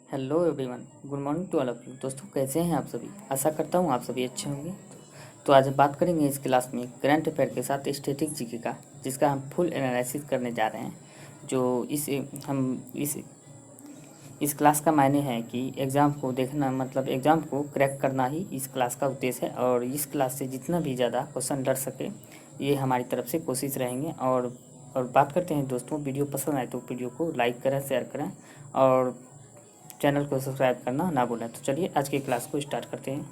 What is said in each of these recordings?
Hello everyone, good morning to all of you. दोस्तों, कैसे हैं आप सभी? आशा करता हूँ आप सभी अच्छे होंगे। तो आज हम बात करेंगे इस क्लास में करंट अफेयर के साथ स्टैटिक जीके का, जिसका हम फुल एनालिसिस करने जा रहे हैं। जो इस क्लास का मायने है कि एग्ज़ाम को देखना, मतलब एग्ज़ाम को क्रैक करना ही इस क्लास का उद्देश्य है। और इस क्लास से जितना भी ज़्यादा क्वेश्चन लड़ सके, ये हमारी तरफ से कोशिश रहेंगे। और बात करते हैं दोस्तों, वीडियो पसंद आए तो वीडियो को लाइक करें, शेयर करें और चैनल को सब्सक्राइब करना ना भूलें। तो चलिए आज की क्लास को स्टार्ट करते हैं।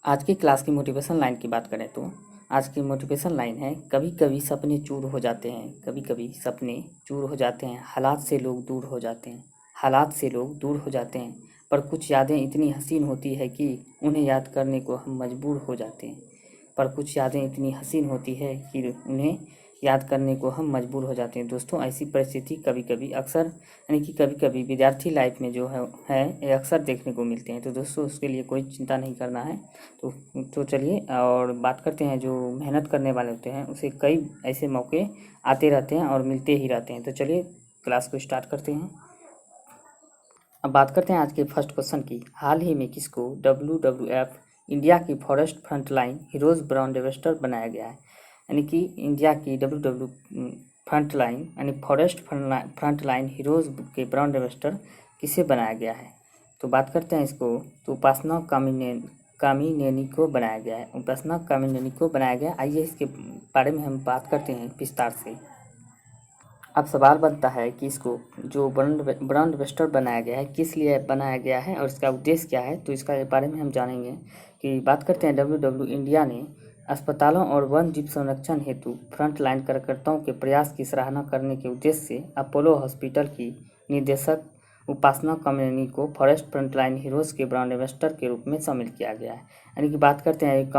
आज की क्लास की मोटिवेशन लाइन की बात करें तो आज की मोटिवेशन लाइन है, कभी कभी सपने चूर हो जाते हैं, कभी कभी सपने चूर हो जाते हैं, हालात से लोग दूर हो जाते हैं, हालात से लोग दूर हो जाते हैं, पर कुछ यादें इतनी हसीन होती है कि उन्हें याद करने को हम मजबूर हो जाते हैं। पर कुछ यादें इतनी हसीन होती है कि उन्हें याद करने को हम मजबूर हो जाते हैं। दोस्तों, ऐसी परिस्थिति कभी कभी अक्सर, यानी कि कभी कभी विद्यार्थी लाइफ में जो है ये अक्सर देखने को मिलते हैं। तो दोस्तों, उसके लिए कोई चिंता नहीं करना है। तो चलिए और बात करते हैं, जो मेहनत करने वाले होते हैं उसे कई ऐसे मौके आते रहते हैं और मिलते ही रहते हैं। तो चलिए क्लास को स्टार्ट करते हैं। अब बात करते हैं आज के फर्स्ट क्वेश्चन की। हाल ही में किसको WWF इंडिया की forest frontline heroes brand ambassador बनाया गया है? यानी कि इंडिया की WW फ्रंटलाइन यानी फॉरेस्ट फ्रंटलाइन हीरोज के ब्रांड एम्बेसडर किसे बनाया गया है? तो बात करते हैं इसको, तो उपासना कामिनेनी को बनाया गया है। उपासना कामिनेनी को बनाया गया। आइए इसके बारे में हम बात करते हैं विस्तार से। अब सवाल बनता है कि इसको जो ब्रांड एम्बेसडर बनाया गया है, किस लिए बनाया गया है और इसका उद्देश्य क्या है, तो इसका बारे में हम जानेंगे। कि बात करते हैं, WW इंडिया ने अस्पतालों और वन जीव संरक्षण हेतु फ्रंटलाइन कार्यकर्ताओं के प्रयास की सराहना करने के उद्देश्य से अपोलो हॉस्पिटल की निदेशक उपासना कामिनेनी को फॉरेस्ट फ्रंटलाइन हीरोज के ब्रांड एम्बेसडर के रूप में शामिल किया गया है। यानी कि बात करते हैं,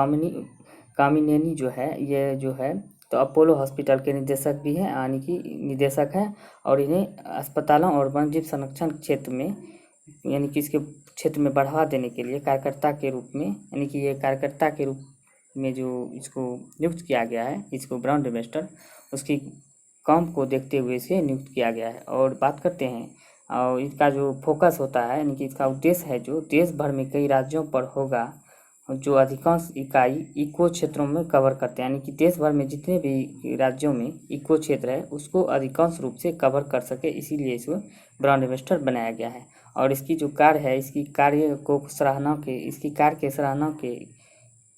कामिनेनी जो है, ये जो है तो अपोलो हॉस्पिटल के निदेशक भी हैं, यानी कि निदेशक हैं। और इन्हें अस्पतालों और वन्यजीव संरक्षण क्षेत्र में, यानी कि इसके क्षेत्र में बढ़ावा देने के लिए कार्यकर्ता के रूप में, यानी कि ये कार्यकर्ता के रूप में जो इसको नियुक्त किया गया है, इसको ब्रांड एम्बेसडर, उसकी काम को देखते हुए इसे नियुक्त किया गया है। और बात करते हैं, और इसका जो फोकस होता है, यानी कि इसका उद्देश्य है जो देश भर में कई राज्यों पर होगा, जो अधिकांश इकाई इको क्षेत्रों में कवर करते हैं। यानी कि देश भर में जितने भी राज्यों में इको क्षेत्र है उसको अधिकांश रूप से कवर कर सके, इसीलिए इसको ब्रांड एम्बेसडर बनाया गया है। और इसकी जो कार्य है, इसकी कार्य को सराहना के इसकी कार्य के सराहना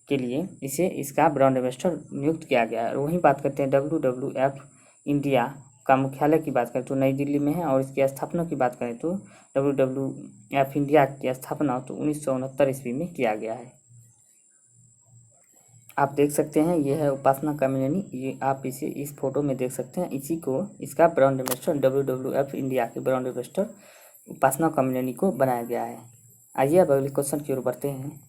के लिए इसे इसका ब्रांड एम्बेसडर नियुक्त किया गया है। और वहीं बात करते हैं, WWF इंडिया का मुख्यालय की बात करें तो नई दिल्ली में है। और इसकी स्थापना की बात करें तो WWF इंडिया की स्थापना तो 1969 ईस्वी में किया गया है। आप देख सकते हैं, ये है उपासना कामिनेनी, ये आप इसे इस फोटो में देख सकते हैं। इसी को इसका ब्रांड एम्बेसडर, WWF इंडिया के ब्रांड एम्बेसडर उपासना कामिनेनी को बनाया गया है। आइए अब अगले क्वेश्चन की ओर बढ़ते हैं।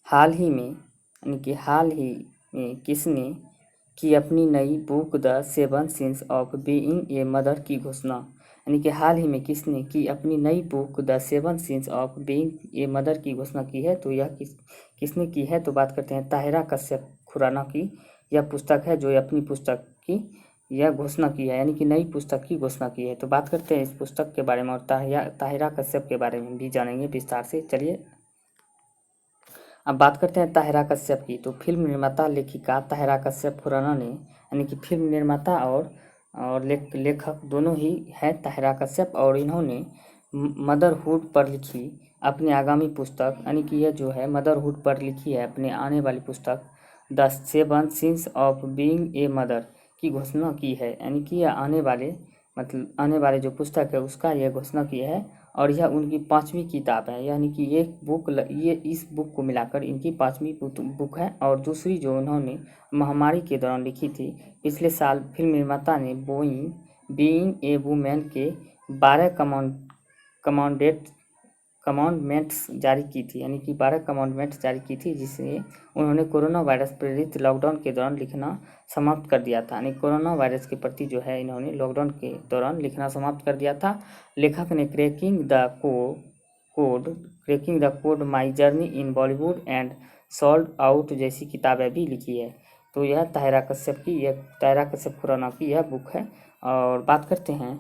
हाल ही में, यानी कि हाल ही में किसने की अपनी नई book the 7 since of being a mother की घोषणा? यानी कि हाल ही में किसने की अपनी नई book the 7 since of being a mother की घोषणा की है? तो यह किसने की है? तो बात करते हैं ताहिरा कश्यप खुराना की यह पुस्तक है, जो अपनी पुस्तक की यह घोषणा की है, यानी कि नई पुस्तक की घोषणा की है। तो बात करते हैं इस पुस्तक के बारे में और ताहिरा कश्यप के बारे में भी जानेंगे विस्तार से। चलिए अब बात करते हैं ताहिरा कश्यप की। तो फिल्म निर्माता लेखिका ताहिरा कश्यप खुराना ने, यानी कि फिल्म निर्माता और लेखक दोनों ही है ताहिरा कश्यप, और इन्होंने मदरहुड पर लिखी अपनी आगामी पुस्तक, यानी कि यह जो है मदरहुड पर लिखी है अपने आने वाली पुस्तक the 7 since of being a mother की घोषणा की है। यानी कि यह आने वाले जो पुस्तक है उसका यह घोषणा की है। और यह उनकी 5वीं किताब है, यानी कि ये इस बुक को मिलाकर इनकी 5वीं बुक है। और दूसरी जो उन्होंने महामारी के दौरान लिखी थी पिछले साल, फिल्म निर्माता ने बीइंग ए वुमेन के 12 कमांडमेंट्स जारी की थी, यानी कि 12 कमांडमेंट्स जारी की थी, जिसे उन्होंने कोरोना वायरस प्रेरित लॉकडाउन के दौरान लिखना समाप्त कर दिया था। यानी कोरोना वायरस के प्रति जो है इन्होंने लॉकडाउन के दौरान लिखना समाप्त कर दिया था। लेखक ने cracking the code my journey in Bollywood and sold out जैसी किताबें भी लिखी है। तो यह ताहिरा कश्यप खुराना की यह बुक है। और बात करते हैं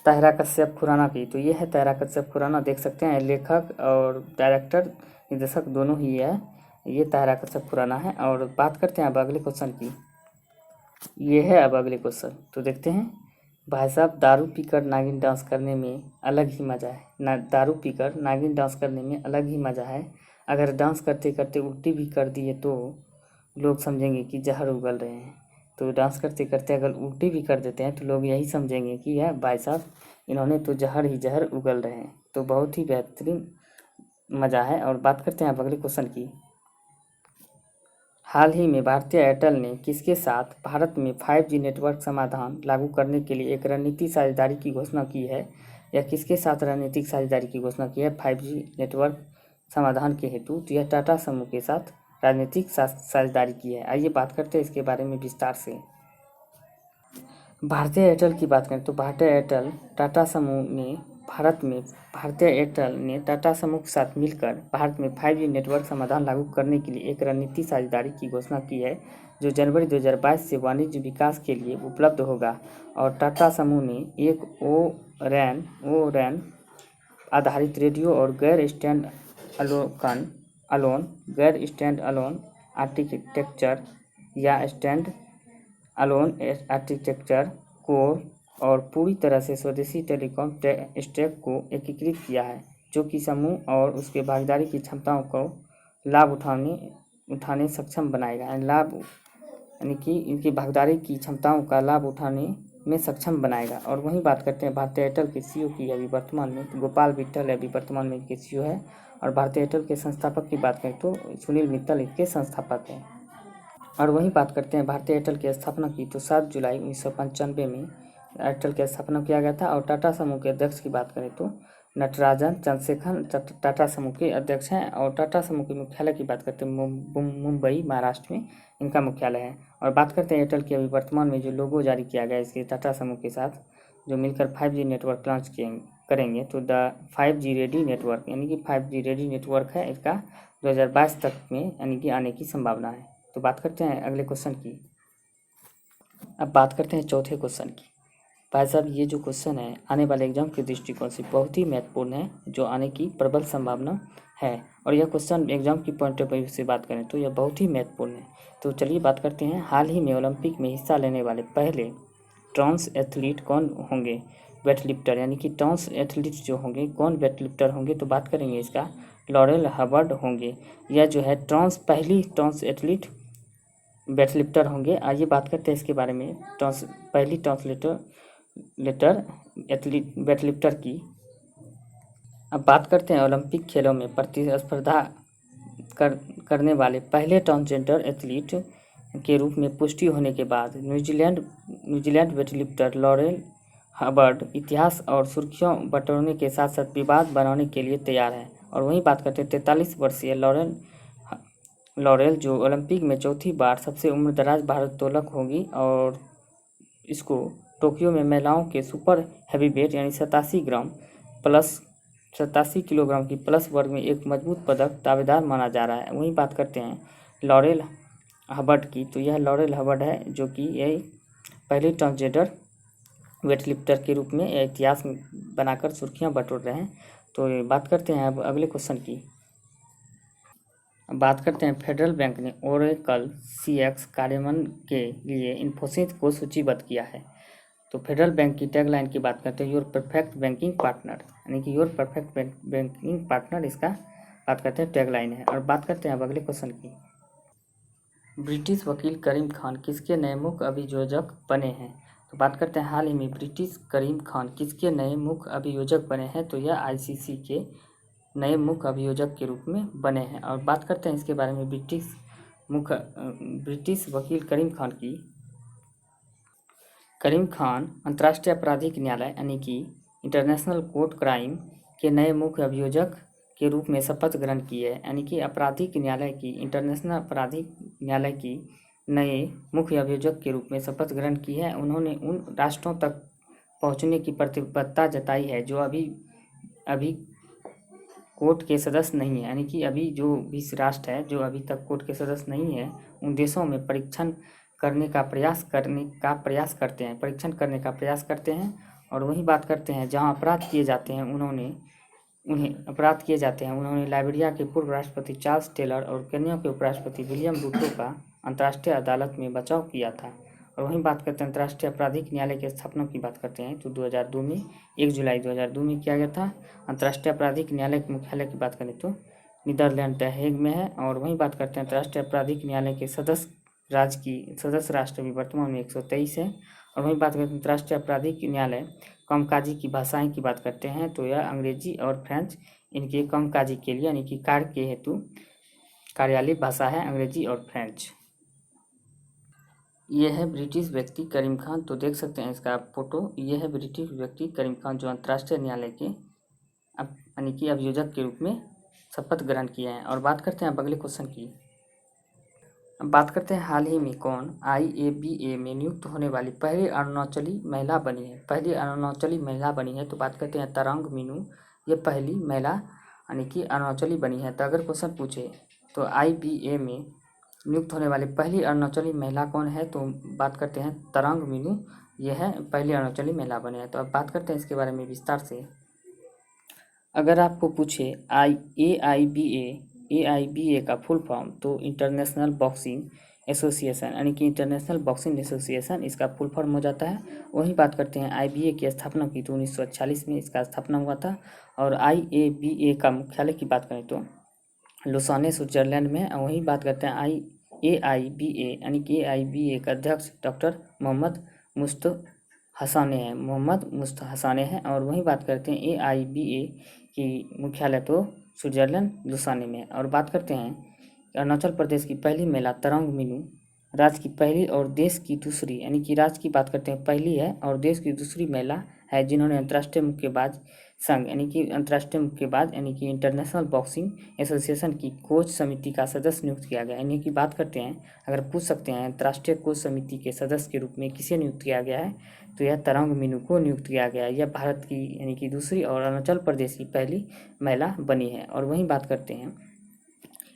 ताहिरा कश्यप खुराना की। तो ये है ताहिरा कश्यप खुराना, देख सकते हैं लेखक और डायरेक्टर निर्देशक दोनों ही है, ये ताहिरा कश्यप खुराना है। और बात करते हैं अब अगले क्वेश्चन की। ये है अब अगले क्वेश्चन, तो देखते हैं। भाई साहब, दारू पीकर नागिन डांस करने में अलग ही मज़ा है ना, दारू पीकर नागिन डांस करने में अलग ही मज़ा है। अगर डांस करते करते उल्टी भी कर दिए तो लोग समझेंगे कि जहर उगल रहे हैं। तो डांस करते करते अगर उल्टी भी कर देते हैं तो लोग यही समझेंगे कि यह भाई साहब इन्होंने तो जहर ही जहर उगल रहे हैं। तो बहुत ही बेहतरीन मज़ा है। और बात करते हैं अब अगले क्वेश्चन की। हाल ही में भारतीय एयरटेल ने किसके साथ भारत में 5G नेटवर्क समाधान लागू करने के लिए एक रणनीतिक साझेदारी की घोषणा की है, या किसके साथ रणनीतिक साझेदारी की घोषणा की है 5G नेटवर्क समाधान के हेतु? तो यह टाटा समूह के साथ राजनीतिक साझेदारी की है। आइए बात करते हैं इसके बारे में विस्तार से। भारतीय एयरटेल की बात करें तो भारतीय एयरटेल ने टाटा समूह के साथ मिलकर भारत में 5G नेटवर्क समाधान लागू करने के लिए एक रणनीतिक साझेदारी की घोषणा की है, जो जनवरी 2022 से वाणिज्य विकास के लिए उपलब्ध होगा। और टाटा समूह ने एक ओ-रैन आधारित रेडियो और गैर स्टैंड अलोन आर्किटेक्चर या स्टैंड अलोन आर्किटेक्चर कोर और पूरी तरह से स्वदेशी टेलीकॉम स्टैक को एकीकृत किया है, जो कि समूह और उसके भागीदारी की क्षमताओं को लाभ उठाने सक्षम बनाएगा। यानी कि इनकी भागीदारी की क्षमताओं का लाभ उठाने में सक्षम बनाएगा। और वहीं बात करते हैं भारतीय एयरटेल के सीईओ की। अभी वर्तमान में गोपाल विट्ठल अभी वर्तमान में इनके सीईओ है। और भारतीय एयरटेल के संस्थापक की बात करें तो सुनील मित्तल इसके संस्थापक हैं। और वहीं बात करते हैं भारतीय एयरटेल की स्थापना की, तो 7 जुलाई 1995 में एयरटेल की स्थापना किया गया था। और टाटा समूह के अध्यक्ष की बात करें तो नटराजन चंद्रशेखर टाटा समूह के अध्यक्ष हैं। और टाटा समूह के मुख्यालय की बात करते हैं मुंबई महाराष्ट्र में इनका मुख्यालय है। और बात करते हैं एयरटेल की। अभी वर्तमान में जो लोगो जारी किया गया है इसके टाटा समूह के साथ, जो मिलकर 5G नेटवर्क लॉन्च करेंगे, तो द 5G रेडी नेटवर्क, यानी कि 5G रेडी नेटवर्क है, इसका 2022 तक में यानी कि आने की संभावना है। तो बात करते हैं अगले क्वेश्चन की। अब बात करते हैं चौथे क्वेश्चन की। भाई साहब, ये जो क्वेश्चन है आने वाले एग्जाम के दृष्टिकोण से बहुत ही महत्वपूर्ण है, जो आने की प्रबल संभावना है। और यह क्वेश्चन एग्जाम की पॉइंट ऑफ व्यू से बात करें तो यह बहुत ही महत्वपूर्ण है। तो चलिए बात करते हैं। हाल ही में ओलंपिक में हिस्सा लेने वाले पहले ट्रांस एथलीट कौन होंगे? वेट लिफ्टर, यानी कि ट्रांस एथलीट जो होंगे कौन वेट लिफ्टर होंगे? तो बात करेंगे इसका, लॉरेल हबर्ड होंगे। यह जो है पहली ट्रांस एथलीट वेट लिफ्टर होंगे। आइए बात करते हैं इसके बारे में, पहली एथलीट वेट लिफ्टर की। अब बात करते हैं ओलंपिक खेलों में प्रतिस्पर्धा करने वाले पहले ट्रांसजेंडर एथलीट के रूप में पुष्टि होने के बाद न्यूजीलैंड वेटलिफ्टर लॉरेल हबर्ड इतिहास और सुर्खियों बटोरने के साथ साथ विवाद बनाने के लिए तैयार है। और वहीं बात करते हैं 43 वर्षीय लॉरेल जो ओलंपिक में चौथी बार सबसे उम्रदराज भारोत्तोलक होगी। और इसको टोक्यो में महिलाओं के सुपर हैवीवेट यानी 87 किलोग्राम की प्लस वर्ग में एक मजबूत पदक दावेदार माना जा रहा है। वहीं बात करते हैं लॉरेल हबर्ड की, तो यह लॉरेल हबर्ड है जो कि यह पहले ट्रांसजेंडर वेटलिफ्टर के रूप में इतिहास बनाकर सुर्खियां बटोर रहे हैं। तो बात करते हैं अब अगले क्वेश्चन की। बात करते हैं फेडरल बैंक ने ओरेकल CX कार्यान्वयन के लिए इन्फोसिस को सूचीबद्ध किया है। तो फेडरल बैंक की टैगलाइन की बात करते हैं, योर परफेक्ट बैंकिंग पार्टनर, यानी कि योर परफेक्ट बैंकिंग पार्टनर, इसका बात करते हैं टैगलाइन है। और बात करते हैं अब अगले क्वेश्चन की। ब्रिटिश वकील करीम खान किसके नए मुख्य अभियोजक बने हैं? तो बात करते हैं हाल ही में ब्रिटिश करीम खान किसके नए मुख्य अभियोजक बने हैं? तो यह ICC के नए मुख्य अभियोजक के रूप में बने हैं। और बात करते हैं इसके बारे में ब्रिटिश वकील करीम खान की। करीम खान अंतर्राष्ट्रीय आपराधिक न्यायालय यानी कि इंटरनेशनल कोर्ट क्राइम के नए मुख्य अभियोजक के रूप में शपथ ग्रहण की है, यानी कि आपराधिक न्यायालय की इंटरनेशनल आपराधिक न्यायालय की नए मुख्य अभियोजक के रूप में शपथ ग्रहण की है। उन्होंने उन राष्ट्रों तक पहुंचने की प्रतिबद्धता जताई है जो अभी कोर्ट के सदस्य नहीं है, यानी कि अभी जो 20 राष्ट्र है जो अभी तक कोर्ट के सदस्य नहीं है, उन देशों में परीक्षण करने का प्रयास करते हैं और वहीं बात करते हैं जहाँ अपराध किए जाते हैं उन्होंने लाइबेरिया के पूर्व राष्ट्रपति चार्ल्स टेलर और केन्या के उपराष्ट्रपति विलियम रूटो का अंतर्राष्ट्रीय अदालत में बचाव किया था। और वहीं बात करते हैं अंतर्राष्ट्रीय आपराधिक न्यायालय की स्थापना की बात करते हैं तो 2002 में 1 जुलाई 2002 में किया गया था। अंतर्राष्ट्रीय आपराधिक न्यायालय के मुख्यालय की बात करें तो नीदरलैंड द हेग में है। और वहीं बात करते हैं अंतर्राष्ट्रीय आपराधिक न्यायालय के सदस्य राष्ट्र भी वर्तमान में 123 है। और वहीं बात करते हैं अंतर्राष्ट्रीय आपराधिक न्यायालय कामकाजी की भाषाएं की बात करते हैं तो यह अंग्रेजी और फ्रेंच इनके कामकाजी के लिए यानी कि कार्य के हेतु कार्यालय भाषा है अंग्रेजी और फ्रेंच। यह है ब्रिटिश व्यक्ति करीम खान, तो देख सकते हैं इसका फोटो। यह है ब्रिटिश व्यक्ति करीम खान जो अंतर्राष्ट्रीय न्यायालय के यानी कि अभियोजक के रूप में शपथ ग्रहण किए हैं। और बात करते हैं अब अगले क्वेश्चन की। अब बात करते हैं हाल ही में कौन IABA में नियुक्त होने वाली पहली अरुणाचली महिला बनी है। तो बात करते हैं तरांग मीनू, ये पहली महिला यानी कि अरुणाचली बनी है। तो अगर क्वेश्चन पूछे तो IBA में नियुक्त होने वाली पहली अरुणाचली महिला कौन है, तो बात करते हैं तरांग मीनू, यह है पहली अरुणाचली महिला बने हैं। तो अब बात करते हैं इसके बारे में विस्तार से। अगर आपको पूछे AIBA का फुल फॉर्म तो इंटरनेशनल बॉक्सिंग एसोसिएशन यानी कि इंटरनेशनल बॉक्सिंग एसोसिएशन इसका फुल फॉर्म हो जाता है। वहीं बात करते हैं IBA की स्थापना की तो 1946 में इसका स्थापना हुआ था। और IABA का मुख्यालय की बात करें तो लुसाने स्विट्जरलैंड में। वहीं बात करते हैं AIBA यानी कि AIBA का अध्यक्ष डॉक्टर मोहम्मद मुस्तहसाने हैं। और वहीं बात करते हैं AIBA की मुख्यालय तो स्विट्जरलैंड लुसाने में। और बात करते हैं अरुणाचल प्रदेश की पहली महिला तरांग मीनू राज्य की पहली और देश की दूसरी यानी कि राज्य की बात करते हैं पहली है और देश की दूसरी महिला है जिन्होंने अंतर्राष्ट्रीय मुक्केबाज संघ यानी कि अंतर्राष्ट्रीय मुक्केबाज यानी कि इंटरनेशनल बॉक्सिंग एसोसिएशन की कोच समिति का सदस्य नियुक्त किया गया। यानी कि बात करते हैं अगर पूछ सकते हैं अंतर्राष्ट्रीय कोच समिति के सदस्य के रूप में किसे नियुक्त किया गया है, तो यह तरांग मीनू को नियुक्त किया गया है। यह भारत की यानी कि दूसरी और अरुणाचल प्रदेश की पहली महिला बनी है। और वहीं बात करते हैं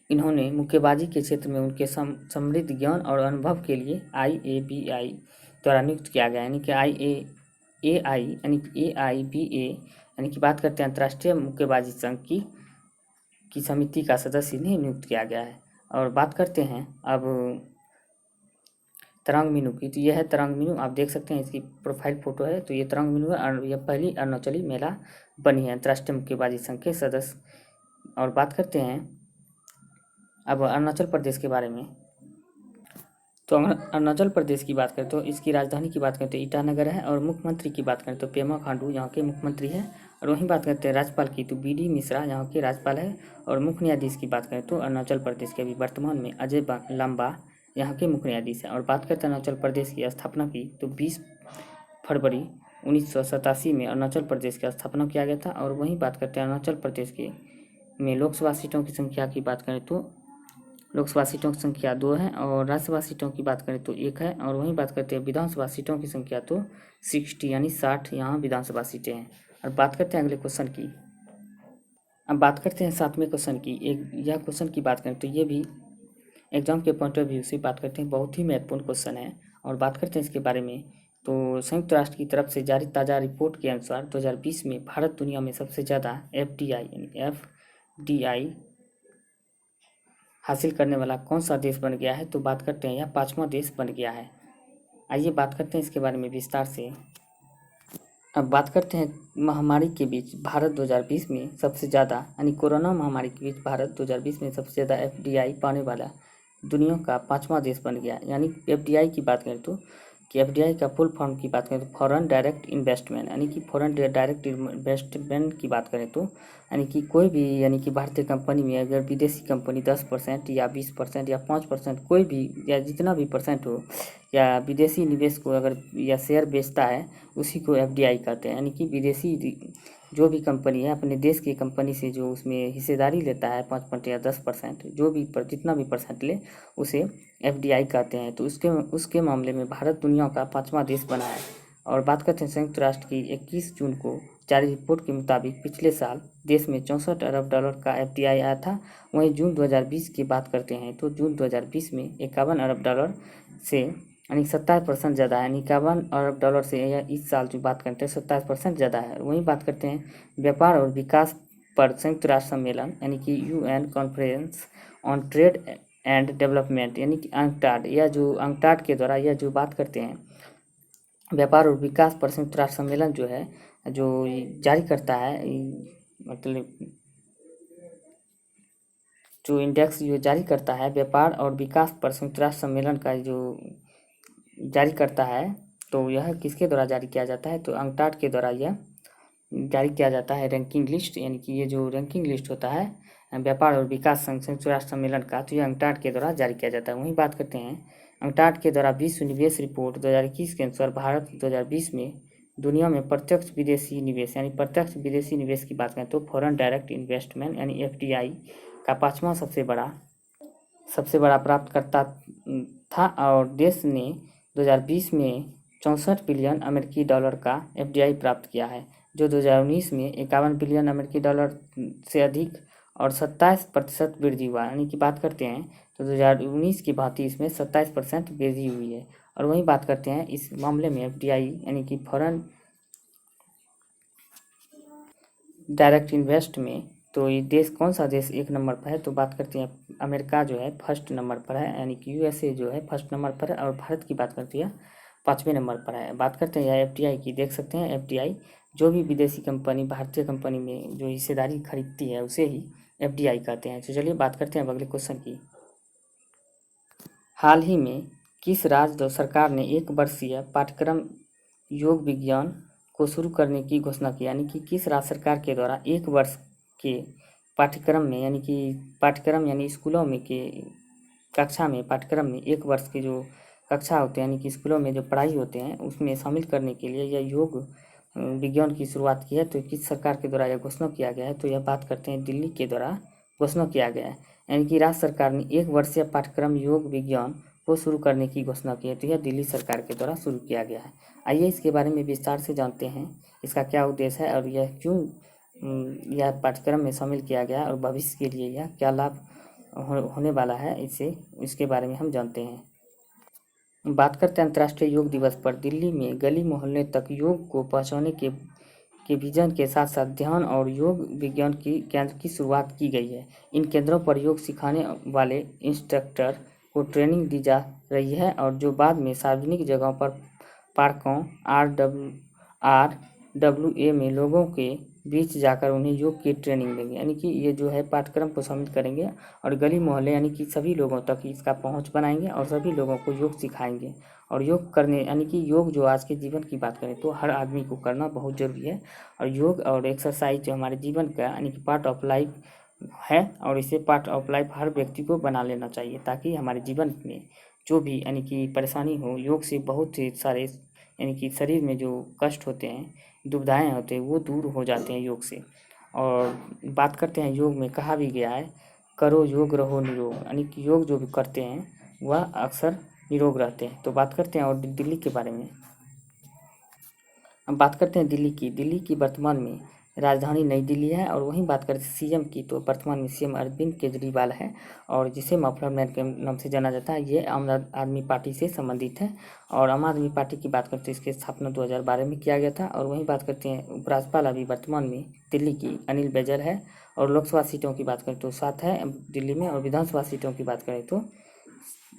इन्होंने मुक्केबाजी के क्षेत्र में उनके समृद्ध ज्ञान और अनुभव के लिए IABA द्वारा नियुक्त किया गया यानी कि AIBA यानी कि बात करते हैं अंतर्राष्ट्रीय मुक्केबाजी संघ की समिति का सदस्य इन्हें नियुक्त किया गया है। और बात करते हैं अब तरांग मीनू की, तो यह है तरांग मीनू, आप देख सकते हैं इसकी प्रोफाइल फोटो है। तो ये तरांग मीनू है, यह पहली अरुणाचली महिला बनी है अंतर्राष्ट्रीय मुक्केबाजी संघ के सदस्य। और बात करते हैं अब अरुणाचल प्रदेश के बारे में। तो अरुणाचल प्रदेश की बात करें तो इसकी राजधानी की बात करें तो ईटानगर है। और मुख्यमंत्री की बात करें तो पेमा खांडू यहाँ के मुख्यमंत्री है। और वहीं बात करते हैं राज्यपाल की तो BD मिश्रा यहाँ के राज्यपाल है। और मुख्य न्यायाधीश की बात करें तो अरुणाचल प्रदेश के अभी वर्तमान में अजय लांबा यहाँ के मुख्य न्यायाधीश हैं। और बात करते हैं अरुणाचल प्रदेश की स्थापना की तो 20 फरवरी 1987 में अरुणाचल प्रदेश की स्थापना किया गया था। और वहीं बात करते हैं अरुणाचल प्रदेश के में लोकसभा सीटों की संख्या की बात करें तो लोकसभा सीटों की संख्या 2 है और राज्यसभा सीटों की बात करें तो 1 है। और वहीं बात करते हैं विधानसभा सीटों की संख्या तो 60 यानी 60 यहाँ विधानसभा सीटें हैं। और बात करते हैं अगले क्वेश्चन की। अब बात करते हैं 7वें क्वेश्चन की। यह क्वेश्चन की बात करें तो ये भी एग्जाम के पॉइंट ऑफ व्यू से बात करते हैं, बहुत ही महत्वपूर्ण क्वेश्चन है। और बात करते हैं इसके बारे में तो संयुक्त राष्ट्र की तरफ से जारी ताज़ा रिपोर्ट के अनुसार 2020 में भारत दुनिया में सबसे ज़्यादा FDI हासिल करने वाला कौन सा देश बन गया है, तो बात करते हैं यह 5वां देश बन गया है। आइए बात करते हैं इसके बारे में विस्तार से। अब बात करते हैं महामारी के बीच भारत 2020 में सबसे ज़्यादा यानी कोरोना महामारी के बीच भारत 2020 में सबसे ज़्यादा FDI पाने वाला दुनिया का 5वां देश बन गया। यानी FDI की बात करें तो कि FDI का फुल फॉर्म की बात करें तो फॉरेन डायरेक्ट इन्वेस्टमेंट यानी कि फॉरेन डायरेक्ट इन्वेस्टमेंट की बात करें तो यानी कि कोई भी यानी कि भारतीय कंपनी में अगर विदेशी कंपनी 10% या 20% या 5% कोई भी या जितना भी परसेंट हो या विदेशी निवेश को अगर या शेयर बेचता है उसी को FDI कहते हैं। यानी कि विदेशी जो भी कंपनी है अपने देश की कंपनी से जो उसमें हिस्सेदारी लेता है 5% या 10% जो भी जितना भी परसेंट ले उसे FDI कहते हैं। तो उसके मामले में भारत दुनिया का 5वां देश बना है। और बात करते हैं संयुक्त राष्ट्र की 21 जून को जारी रिपोर्ट के मुताबिक पिछले साल देश में $64 अरब का FDI आया था। वहीं जून 2020 की बात करते हैं तो जून 2020 में $51 अरब से यानी 27% ज़्यादा है, यानी $51 अरब से यह इस साल जो बात करते हैं 27% ज़्यादा है। वहीं बात करते हैं व्यापार और विकास पर संयुक्त राष्ट्र सम्मेलन यानी कि UN conference on trade and development यानी कि अंकटाड, यह जो अंकटाड के द्वारा यह जो बात करते हैं व्यापार और विकास पर संयुक्त राष्ट्र सम्मेलन जो है जो जारी करता है, मतलब जो इंडेक्स जो जारी करता है व्यापार और विकास पर संयुक्त राष्ट्र सम्मेलन का जो जारी करता है, तो यह किसके द्वारा जारी किया जाता है, तो अंकटाड के द्वारा यह जारी किया जाता है रैंकिंग लिस्ट, यानी कि ये जो रैंकिंग लिस्ट होता है व्यापार और विकास संयुक्त राष्ट्र सम्मेलन का, तो यह अंकटाड के द्वारा जारी किया जाता है। वहीं बात करते हैं अंकटाड के द्वारा विश्व निवेश रिपोर्ट 2021 के अनुसार भारत 2020 में दुनिया में प्रत्यक्ष विदेशी निवेश यानी प्रत्यक्ष विदेशी निवेश की बात करें तो फॉरेन डायरेक्ट इन्वेस्टमेंट यानी FDI का 5वां सबसे बड़ा प्राप्तकर्ता था और देश ने 2020 में 64 बिलियन अमेरिकी डॉलर का FDI प्राप्त किया है, जो 2019 में 51 बिलियन अमेरिकी डॉलर से अधिक और 27% वृद्धि हुआ। यानी कि बात करते हैं तो 2019 की भांति इसमें 27% वृद्धि हुई है। और वहीं बात करते हैं इस मामले में FDI यानी कि फॉरेन डायरेक्ट इन्वेस्ट में, तो ये देश कौन सा देश एक नंबर पर है, तो बात करते हैं अमेरिका जो है फर्स्ट नंबर पर है, यानी कि USA जो है फर्स्ट नंबर पर है, और भारत की बात करती है 5वें नंबर पर है। बात करते हैं यह FDI की, देख सकते हैं FDI जो भी विदेशी कंपनी भारतीय कंपनी में जो हिस्सेदारी खरीदती है उसे ही FDI कहते हैं। तो चलिए बात करते हैं अगले क्वेश्चन की। हाल ही में किस राज्य सरकार ने 1 वर्षीय पाठ्यक्रम योग विज्ञान को शुरू करने की घोषणा की, यानी कि किस राज्य सरकार के द्वारा 1 वर्ष के पाठ्यक्रम में यानी कि पाठ्यक्रम यानी स्कूलों में के कक्षा में पाठ्यक्रम में 1 वर्ष की जो कक्षा होते हैं यानी कि स्कूलों में जो पढ़ाई होते हैं उसमें शामिल करने के लिए यह योग विज्ञान की शुरुआत की है। तो किस सरकार के द्वारा यह घोषणा किया गया है, तो यह बात करते हैं दिल्ली के द्वारा घोषणा किया गया है, यानी कि राज्य सरकार ने 1 वर्षीय पाठ्यक्रम योग विज्ञान को शुरू करने की घोषणा की है। तो यह दिल्ली सरकार के द्वारा शुरू किया गया है। आइए इसके बारे में विस्तार से जानते हैं, इसका क्या उद्देश्य है और यह क्यों यह पाठ्यक्रम में शामिल किया गया और भविष्य के लिए यह क्या लाभ होने वाला है, इसके बारे में हम जानते हैं। बात करते हैं अंतर्राष्ट्रीय योग दिवस पर दिल्ली में गली मोहल्ले तक योग को पहुंचाने के विजन के साथ साथ ध्यान और योग विज्ञान की केंद्र की शुरुआत की गई है। इन केंद्रों पर योग सिखाने वाले इंस्ट्रक्टर को ट्रेनिंग दी जा रही है और जो बाद में सार्वजनिक जगहों पर पार्कों RWA में लोगों के बीच जाकर उन्हें योग की ट्रेनिंग देंगे, यानी कि ये जो है पाठ्यक्रम को शामिल करेंगे और गली मोहल्ले यानी कि सभी लोगों तक इसका पहुंच बनाएंगे और सभी लोगों को योग सिखाएंगे। और योग करने यानी कि योग जो आज के जीवन की बात करें तो हर आदमी को करना बहुत ज़रूरी है और योग और एक्सरसाइज जो हमारे जीवन का यानी कि पार्ट ऑफ लाइफ है और इसे पार्ट ऑफ लाइफ हर व्यक्ति को बना लेना चाहिए ताकि हमारे जीवन में जो भी यानी कि परेशानी हो, योग से बहुत ही सारे यानी कि शरीर में जो कष्ट होते हैं दुविधाएं होते हैं वो दूर हो जाते हैं योग से। और बात करते हैं योग में कहा भी गया है करो योग रहो निरोग, यानी कि योग जो भी करते हैं वह अक्सर निरोग रहते हैं। तो बात करते हैं और दिल्ली के बारे में। अब बात करते हैं दिल्ली की वर्तमान में राजधानी नई दिल्ली है। और वहीं बात करें CM की तो वर्तमान में CM अरविंद केजरीवाल है और जिसे मफलर मैन के नाम से जाना जाता है। ये आम आदमी पार्टी से संबंधित है और आम आदमी पार्टी की बात करते हैं इसकी स्थापना 2012 में किया गया था। और वहीं बात करते हैं उपराज्यपाल अभी वर्तमान में दिल्ली की अनिल बैजल है और लोकसभा सीटों की बात करें तो 7 है दिल्ली में और विधानसभा सीटों की बात करें तो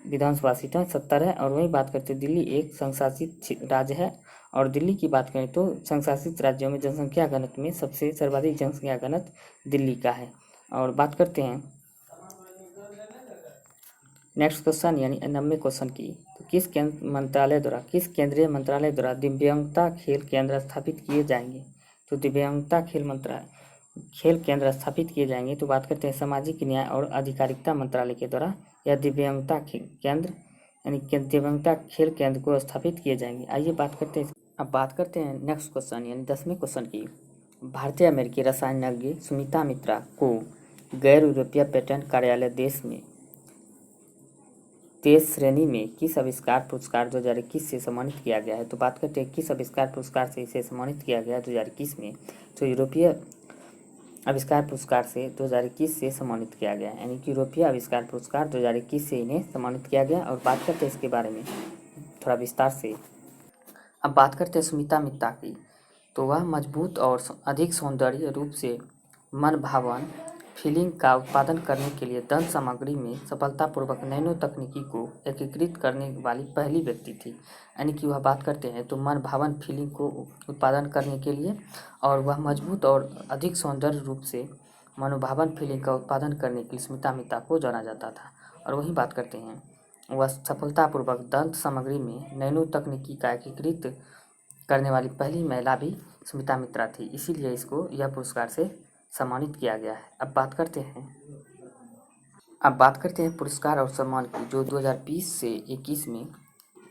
विधानसभा सीटें 70 है। और वहीं बात करते हैं दिल्ली एक संशासित राज्य है और दिल्ली की बात करें तो संशासित राज्यों में जनसंख्या घनत्व में सबसे सर्वाधिक जनसंख्या घनत्व दिल्ली का है। और बात करते हैं नेक्स्ट क्वेश्चन यानी 90 क्वेश्चन की, तो किस केंद्रीय मंत्रालय द्वारा दिव्यांगता खेल केंद्र स्थापित किए जाएंगे, तो दिव्यांगता खेल केंद्र स्थापित किए जाएंगे। तो बात करते हैं सामाजिक न्याय और अधिकारिता मंत्रालय के द्वारा यह दिव्यांगता केंद्र यानी दिव्यांगता खेल केंद्र को स्थापित किए जाएंगे। आइए बात करते हैं नेक्स्ट क्वेश्चन यानी 10वें क्वेश्चन की। भारतीय अमेरिकी रसायनज्ञ सुनीता मित्रा को गैर यूरोपीय पेटेंट कार्यालय देश श्रेणी में किस आविष्कार पुरस्कार 2021 से सम्मानित किया गया है। तो बात करते हैं किस आविष्कार पुरस्कार से इसे सम्मानित किया गया 2021 में, तो यूरोपीय आविष्कार पुरस्कार से 2021 से सम्मानित किया गया, यानी कि यूरोपीय आविष्कार पुरस्कार 2021 से इन्हें सम्मानित किया गया। और बात करते हैं इसके बारे में थोड़ा विस्तार से। अब बात करते हैं सुमिता मित्रा की, तो वह मजबूत और अधिक सौंदर्य रूप से मन भावन फीलिंग का उत्पादन करने के लिए दंत सामग्री में सफलतापूर्वक नैनो तकनीकी को एकीकृत करने वाली पहली व्यक्ति थी। यानी कि वह बात करते हैं तो मन भावन फीलिंग को उत्पादन करने के लिए और वह मजबूत और अधिक सौंदर्य रूप से मनोभावन फीलिंग का उत्पादन करने के लिए स्मिता मित्रा को जाना जाता था। और वही बात करते हैं वह सफलतापूर्वक दंत सामग्री में नैनो तकनीकी का एकीकृत करने वाली पहली महिला भी स्मिता मित्रा थी, इसीलिए इसको यह पुरस्कार से सम्मानित किया गया है। अब बात करते हैं पुरस्कार और सम्मान की जो 2020 से 21 में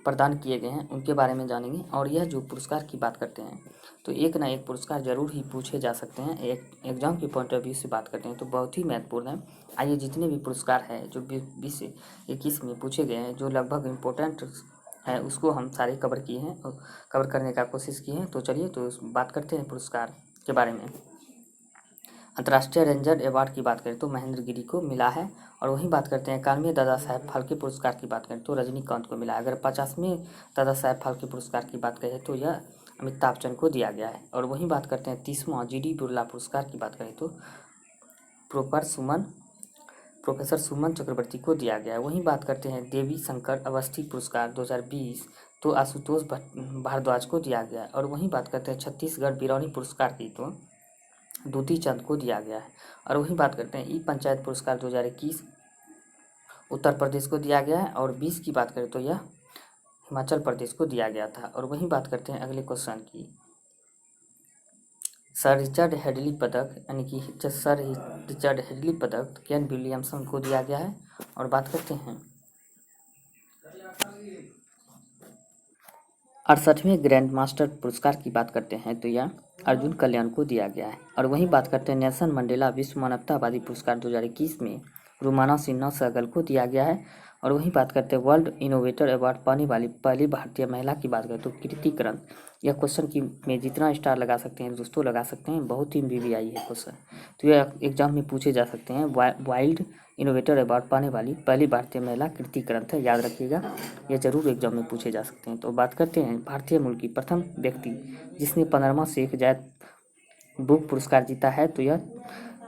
प्रदान किए गए हैं उनके बारे में जानेंगे। और यह जो पुरस्कार की बात करते हैं तो एक ना एक पुरस्कार जरूर ही पूछे जा सकते हैं, एक एग्जाम के पॉइंट ऑफ व्यू से बात करते हैं तो बहुत ही महत्वपूर्ण है। आइए जितने भी पुरस्कार हैं जो 20 से 21 में पूछे गए हैं जो लगभग इम्पोर्टेंट है उसको हम सारे कवर किए हैं और कवर करने का कोशिश की है। तो चलिए तो बात करते हैं पुरस्कार के बारे में। अंतर्राष्ट्रीय रेंजर अवार्ड की बात करें तो महेंद्र गिरी को मिला है। और वहीं बात करते हैं 91वें दादा साहेब फाल्के पुरस्कार की बात करें तो रजनीकांत को मिला है। अगर 50वें दादा साहेब फाल्के पुरस्कार की बात करें तो यह अमिताभ बच्चन को दिया गया है। और वहीं बात करते हैं 30वां जीडी बिरला पुरस्कार की बात करें तो प्रोफेसर सुमन चक्रवर्ती को दिया गया है। वहीं बात करते हैं देवी शंकर अवस्थी पुरस्कार 2020 तो आशुतोष भारद्वाज को दिया गया है। और वहीं बात करते हैं छत्तीसगढ़ बिरौनी पुरस्कार की तो दूती चंद को दिया गया है। और वहीं बात करते हैं ई पंचायत पुरस्कार 2021 उत्तर प्रदेश को दिया गया है। और 20 की बात करें तो यह हिमाचल प्रदेश को दिया गया था। और वहीं बात करते हैं अगले क्वेश्चन की, सर रिचर्ड हेडली पदक यानी कि सर रिचर्ड हेडली पदक केन विलियमसन को दिया गया है। और बात करते हैं 68वें ग्रैंड मास्टर पुरस्कार की बात करते हैं तो यह अर्जुन कल्याण को दिया गया है। और वहीं बात करते हैं नेल्सन मंडेला विश्व मानवतावादी पुरस्कार 2021 में रुमाना सिन्हा सहगल को दिया गया है। और वहीं बात करते हैं वर्ल्ड इनोवेटर अवार्ड पाने वाली पहली भारतीय महिला की बात करें तो कीर्ति करन। यह क्वेश्चन की में जितना स्टार लगा सकते हैं दोस्तों लगा सकते हैं, बहुत ही VVI है क्वेश्चन, तो यह एग्जाम में पूछे जा सकते हैं। वाइल्ड इनोवेटर अवार्ड पाने वाली पहली भारतीय महिला कीर्ति करन है, याद रखिएगा यह जरूर एग्जाम में पूछे जा सकते हैं। तो बात करते हैं भारतीय मूल की प्रथम व्यक्ति जिसने 15वां शेख जायद बुक पुरस्कार जीता है तो यह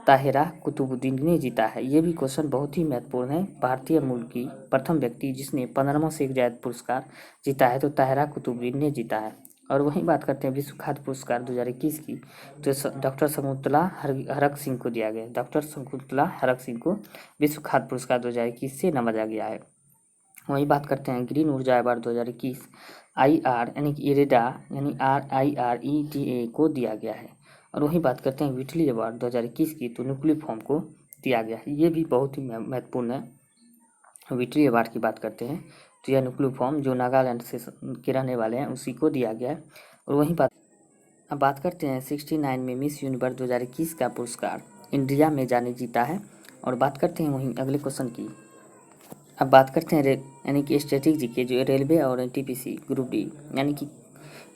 ताहिरा कुतुबुद्दीन ने जीता है। ये भी क्वेश्चन बहुत ही महत्वपूर्ण है। भारतीय मूल की प्रथम व्यक्ति जिसने 15वां शेख जायद पुरस्कार जीता है तो ताहिरा कुतुबुद्दीन ने जीता है। और वहीं बात करते हैं विश्व खाद्य पुरस्कार 2021 की तो डॉक्टर शकुंतला हरक सिंह को दिया गया। डॉक्टर शकुंतला हरक सिंह को विश्व खाद्य पुरस्कार 2021 से नवाजा गया है। वहीं बात करते हैं ग्रीन ऊर्जा अवार्ड 2021 IR यानी कि इरेडा यानी RIREDA को दिया गया है। और वहीं बात करते हैं विटली अवार्ड 2021 की तो न्यूक्लियर फॉर्म को दिया गया है। ये भी बहुत ही महत्वपूर्ण है। विटली अवार्ड की बात करते हैं तो यह न्यूक्लियर फॉर्म जो नागालैंड से के रहने वाले हैं उसी को दिया गया है। और वहीं अब बात करते हैं 69 में मिस यूनिवर्स 2021 का पुरस्कार इंडिया में जाने जीता है। और बात करते हैं वहीं अगले क्वेश्चन की। अब बात करते हैं यानी कि स्टैटिक जीके जो रेलवे और NTPC ग्रुप डी यानी कि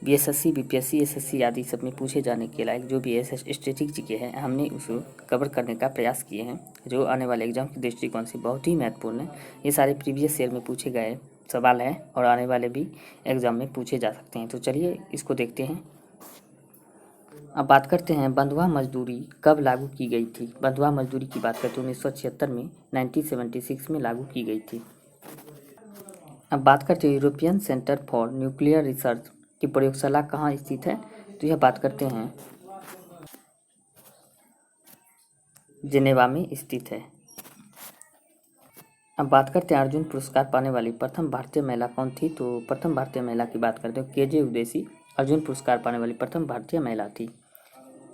BSSC BPSC SSC आदि सब में पूछे जाने के लायक जो भी स्टैटिक जीके है हमने उसको कवर करने का प्रयास किए हैं जो आने वाले एग्जाम के दृष्टिकोण से बहुत ही महत्वपूर्ण है। ये सारे प्रीवियस ईयर में पूछे गए सवाल हैं और आने वाले भी एग्जाम में पूछे जा सकते हैं। तो चलिए इसको देखते हैं। अब बात करते हैं बंधुआ मजदूरी कब लागू की गई थी। बंधुआ मजदूरी की बात करते हैं 1976 में 1976 में लागू की गई थी। अब बात करते हैं European centre for nuclear research की प्रयोगशाला कहाँ स्थित है तो यह बात करते हैं जेनेवा में स्थित है। अब बात करते हैं अर्जुन पुरस्कार पाने वाली प्रथम भारतीय महिला कौन थी तो प्रथम भारतीय महिला की बात करते हैं KJ उदेसी अर्जुन पुरस्कार पाने वाली प्रथम भारतीय महिला थी।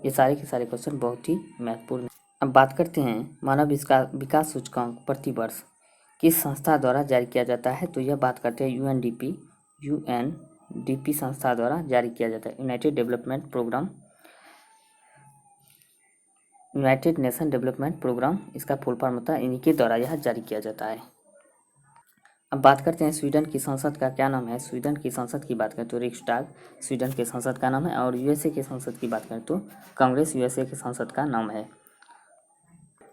ये सारे के सारे क्वेश्चन बहुत ही महत्वपूर्ण हैं। अब बात करते हैं मानव विकास सूचकांक प्रतिवर्ष किस संस्था द्वारा जारी किया जाता है तो यह बात करते हैं UNDP संस्था द्वारा जारी किया जाता है। यूनाइटेड नेशन डेवलपमेंट प्रोग्राम इसका फुल फॉर्म होता है, इन्हीं के द्वारा यह जारी किया जाता है। अब बात करते हैं स्वीडन की संसद का क्या नाम है। स्वीडन की संसद की बात करें तो रिक्सडाग स्वीडन के संसद का नाम है। और USA की संसद की बात करें तो कांग्रेस USA के संसद का नाम है।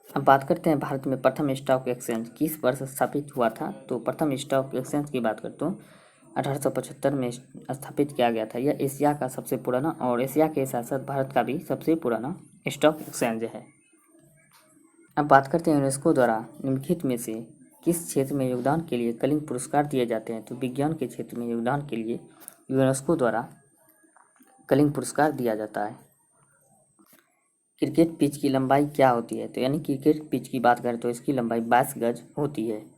अब बात करते हैं भारत में प्रथम स्टॉक एक्सचेंज किस वर्ष स्थापित हुआ था तो प्रथम स्टॉक एक्सचेंज की बात करते हो 1875 में स्थापित किया गया था। यह एशिया का सबसे पुराना और एशिया के साथ साथ भारत का भी सबसे पुराना स्टॉक एक्सचेंज है। अब बात करते हैं यूनेस्को द्वारा निम्नलिखित में से किस क्षेत्र में योगदान के लिए कलिंग पुरस्कार दिए जाते हैं। तो विज्ञान के क्षेत्र में योगदान के लिए यूनेस्को द्वारा कलिंग पुरस्कार दिया जाता है। क्रिकेट पिच की लंबाई क्या होती है। तो यानी क्रिकेट पिच की बात करें तो इसकी लंबाई 22 गज होती है।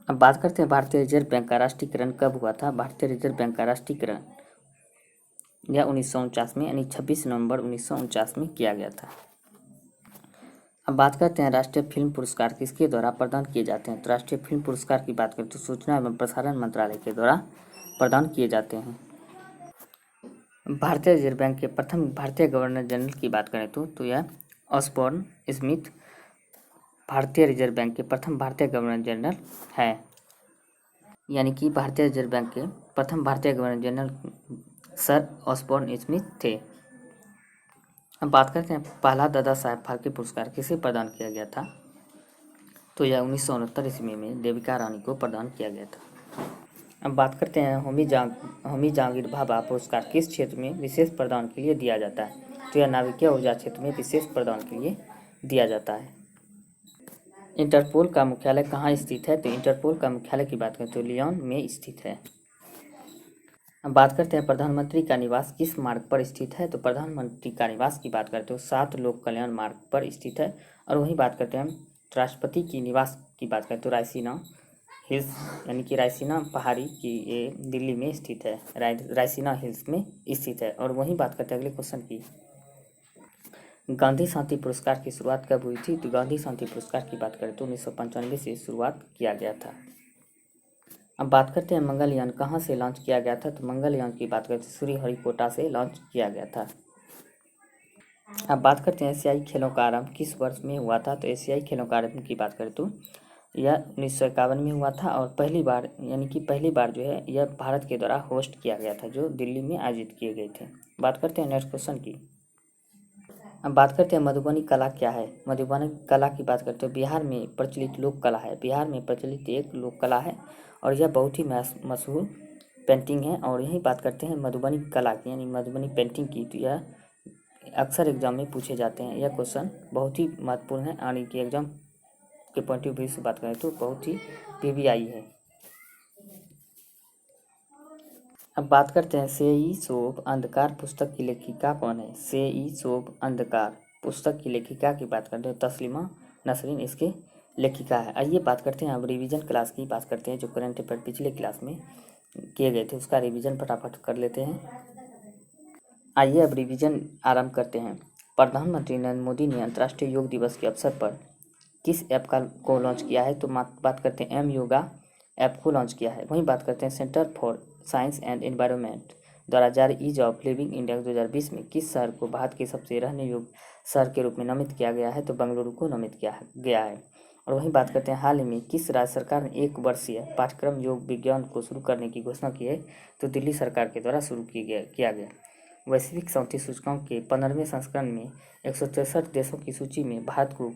अब बात करते हैं भारतीय रिजर्व बैंक का राष्ट्रीयकरण कब हुआ था। भारतीय रिजर्व बैंक का राष्ट्रीयकरण यह 1949 में यानी 26 नवंबर 1949 में किया गया था। अब बात करते हैं राष्ट्रीय फिल्म पुरस्कार किसके द्वारा प्रदान किए जाते हैं। तो राष्ट्रीय फिल्म पुरस्कार की बात करें तो सूचना एवं प्रसारण मंत्रालय के द्वारा प्रदान किए जाते हैं। भारतीय रिजर्व बैंक के प्रथम भारतीय गवर्नर जनरल की बात करें तो यह ऑसबॉर्न स्मिथ भारतीय रिजर्व बैंक के प्रथम भारतीय गवर्नर जनरल है। यानी कि भारतीय रिजर्व बैंक के प्रथम भारतीय governor general sir Osborne Smith थे। अब बात करते हैं पहला दादा साहेब फाल्के पुरस्कार किसे प्रदान किया गया था। तो यह 1969 ईस्वी में देविका रानी को प्रदान किया गया था। अब बात करते हैं होमी जहांगीर भाभा पुरस्कार किस क्षेत्र में विशेष प्रदान के लिए दिया जाता है। तो यह नाभिकीय ऊर्जा क्षेत्र में विशेष प्रदान के लिए दिया जाता है। इंटरपोल का मुख्यालय कहाँ स्थित है। तो इंटरपोल का मुख्यालय की बात करें तो लियोन में स्थित है। अब बात करते हैं प्रधानमंत्री का निवास किस मार्ग पर स्थित है। तो प्रधानमंत्री का निवास की बात करते हो 7 लोक कल्याण मार्ग पर स्थित है। और वहीं बात करते हैं राष्ट्रपति की निवास की बात करें तो रायसीना हिल्स यानी कि रायसीना पहाड़ी की ये दिल्ली में स्थित है, रायसीना हिल्स में स्थित है। और वहीं बात करते हैं अगले क्वेश्चन की, गांधी शांति पुरस्कार की शुरुआत कब हुई थी। तो गांधी शांति पुरस्कार की बात करें तो 1995 से शुरुआत किया गया था। अब बात करते हैं मंगलयान कहाँ से लॉन्च किया गया था। तो मंगलयान की बात करते हैं श्रीहरिकोटा से लॉन्च किया गया था। अब बात करते हैं एशियाई खेलों का आरंभ किस वर्ष में हुआ था। तो एशियाई खेलों का आरंभ की बात करें तो यह 1951 में हुआ था और पहली बार जो है यह भारत के द्वारा होस्ट किया गया था जो दिल्ली में आयोजित किए गए थे। बात करते हैं नेक्स्ट क्वेश्चन की। अब बात करते हैं मधुबनी कला क्या है। मधुबनी कला की बात करते हैं बिहार में प्रचलित लोक कला है। बिहार में प्रचलित एक लोक कला है और यह बहुत ही मशहूर पेंटिंग है। और यही बात करते हैं मधुबनी कला की यानी मधुबनी पेंटिंग की। तो यह अक्सर एग्जाम में पूछे जाते हैं। यह क्वेश्चन बहुत ही महत्वपूर्ण है और इनके एग्जाम के पॉइंट ऑफ व्यू से बात करें तो बहुत ही पीवीआई है। अब बात करते हैं सेई शोभ अंधकार पुस्तक की लेखिका कौन है। सेई शोभ अंधकार पुस्तक की लेखिका की बात करते हैं तस्लीमा नसरीन इसके लेखिका है। आइए बात करते हैं अब रिवीजन क्लास की बात करते हैं जो करंट अफेयर पिछले क्लास में किए गए थे उसका रिवीजन फटाफट कर लेते हैं। आइए अब रिवीजन आरंभ करते हैं। प्रधानमंत्री नरेंद्र मोदी ने अंतर्राष्ट्रीय योग दिवस के अवसर पर किस ऐप को लॉन्च किया है। तो बात करते हैं एम योगा ऐप को लॉन्च किया है। वहीं बात करते हैं centre for science and environment द्वारा जारी ईज ऑफ लिविंग इंडेक्स 2020 में किस शहर को भारत के सबसे रहने योग्य शहर के रूप में नामित किया गया है। तो बेंगलुरु को नामित किया गया है। और वहीं बात करते हैं हाल ही में किस राज्य सरकार ने 1 वर्षीय पाठ्यक्रम योग विज्ञान को शुरू करने की घोषणा की है। तो दिल्ली सरकार के द्वारा शुरू किया गया। वैश्विक शांति सूचकांक के 15वें संस्करण में 163 देशों की सूची में भारत को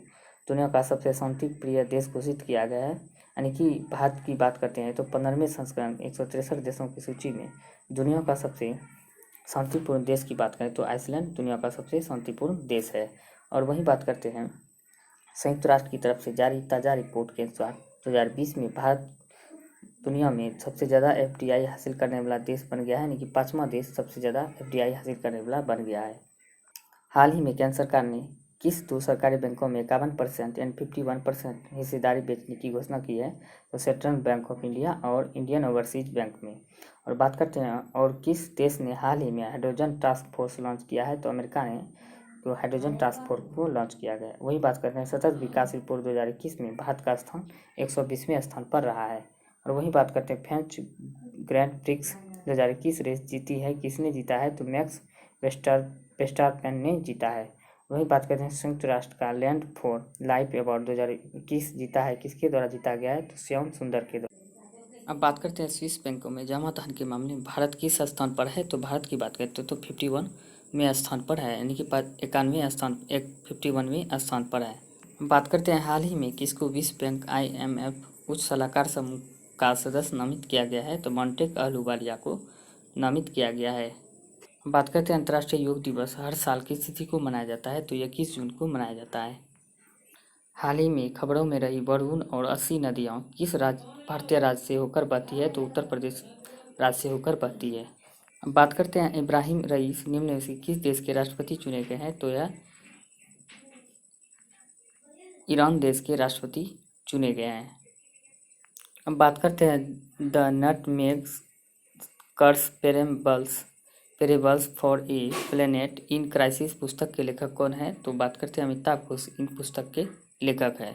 दुनिया का सबसे शांति प्रिय देश घोषित किया गया है। यानी कि भारत की बात करते हैं तो 15वें संस्करण 163 देशों की सूची में दुनिया का सबसे शांतिपूर्ण देश की बात करें तो आइसलैंड दुनिया का सबसे शांतिपूर्ण देश है। और वहीं बात करते हैं संयुक्त राष्ट्र की तरफ से जारी ताज़ा रिपोर्ट के अनुसार 2020 में भारत दुनिया में सबसे ज़्यादा FDI हासिल करने वाला देश बन गया है। यानी कि 5वां देश सबसे ज़्यादा FDI हासिल करने वाला बन गया है। हाल ही में केंद्र सरकार ने किस 2 सरकारी बैंकों में 51% एंड 51% हिस्सेदारी बेचने की घोषणा की है। तो सेंट्रल बैंक ऑफ इंडिया और इंडियन ओवरसीज बैंक में। और बात करते हैं और किस देश ने हाल ही में हाइड्रोजन टास्क फोर्स लॉन्च किया है। तो अमेरिका ने तो हाइड्रोजन टास्क फोर्स को लॉन्च किया गया। वही बात करते हैं सतत विकास रिपोर्ट 2021 में भारत का स्थान 120वें स्थान पर रहा है। और वही बात करते हैं फ्रेंच ग्रैंड प्रिक्स 2021 रेस जीती है किसने जीता है। तो मैक्स वेस्टरपेन ने जीता है। वही बात करते हैं संयुक्त राष्ट्र का लैंड फॉर लाइफ अवार्ड 2021 जीता है किसके द्वारा जीता गया है। तो श्याम सुंदर के द्वारा। अब बात करते हैं स्विस बैंकों में जमा धन के मामले में भारत किस स्थान पर है। तो भारत की बात करते हैं तो 51वें स्थान पर है। यानी कि 51वें स्थान पर है। बात करते हैं हाल ही में किसको विश्व बैंक IMF उच्च सलाहकार समूह का सदस्य नामित किया गया है? तो मोंटेक अहलूवालिया को नामित किया गया है। बात करते हैं अंतर्राष्ट्रीय योग दिवस हर साल किस तिथि को मनाया जाता है? तो 21 जून को मनाया जाता है। हाल ही में खबरों में रही बरगुन और अस्सी नदियाँ किस भारतीय राज्य से होकर बहती है? तो उत्तर प्रदेश राज्य से होकर बहती है। अब बात करते हैं इब्राहिम रईस निम्न में से किस देश के राष्ट्रपति चुने गए हैं? तो यह ईरान देश के राष्ट्रपति चुने गए हैं। अब बात करते हैं the nutmeg's curse parables for a planet in crisis पुस्तक के लेखक कौन है? तो बात करते हैं अमिताभ घोष इन पुस्तक के लेखक है।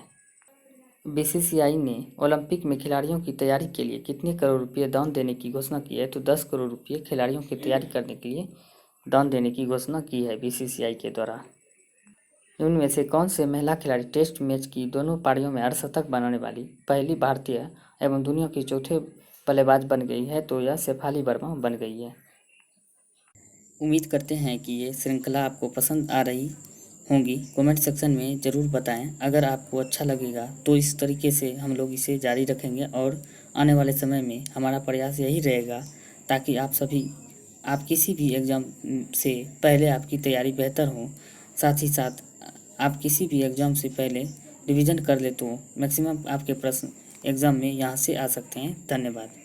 बीसीसीआई ने ओलंपिक में खिलाड़ियों की तैयारी के लिए कितने करोड़ रुपये दान देने की घोषणा की है? तो 10 करोड़ रुपये खिलाड़ियों की तैयारी करने के लिए दान देने की घोषणा की है बीसीसीआई के द्वारा। उनमें से कौन से महिला खिलाड़ी टेस्ट मैच की दोनों पारियों में अर्धशतक बनाने वाली पहली भारतीय एवं दुनिया की चौथे बल्लेबाज बन गई है? तो यह शेफाली वर्मा बन गई है। उम्मीद करते हैं कि ये श्रृंखला आपको पसंद आ रही होंगी। कमेंट सेक्शन में ज़रूर बताएं। अगर आपको अच्छा लगेगा तो इस तरीके से हम लोग इसे जारी रखेंगे और आने वाले समय में हमारा प्रयास यही रहेगा ताकि आप किसी भी एग्ज़ाम से पहले आपकी तैयारी बेहतर हो। साथ ही साथ आप किसी भी एग्ज़ाम से पहले रिवीजन कर ले तो मैक्सिमम आपके प्रश्न एग्ज़ाम में यहाँ से आ सकते हैं। धन्यवाद।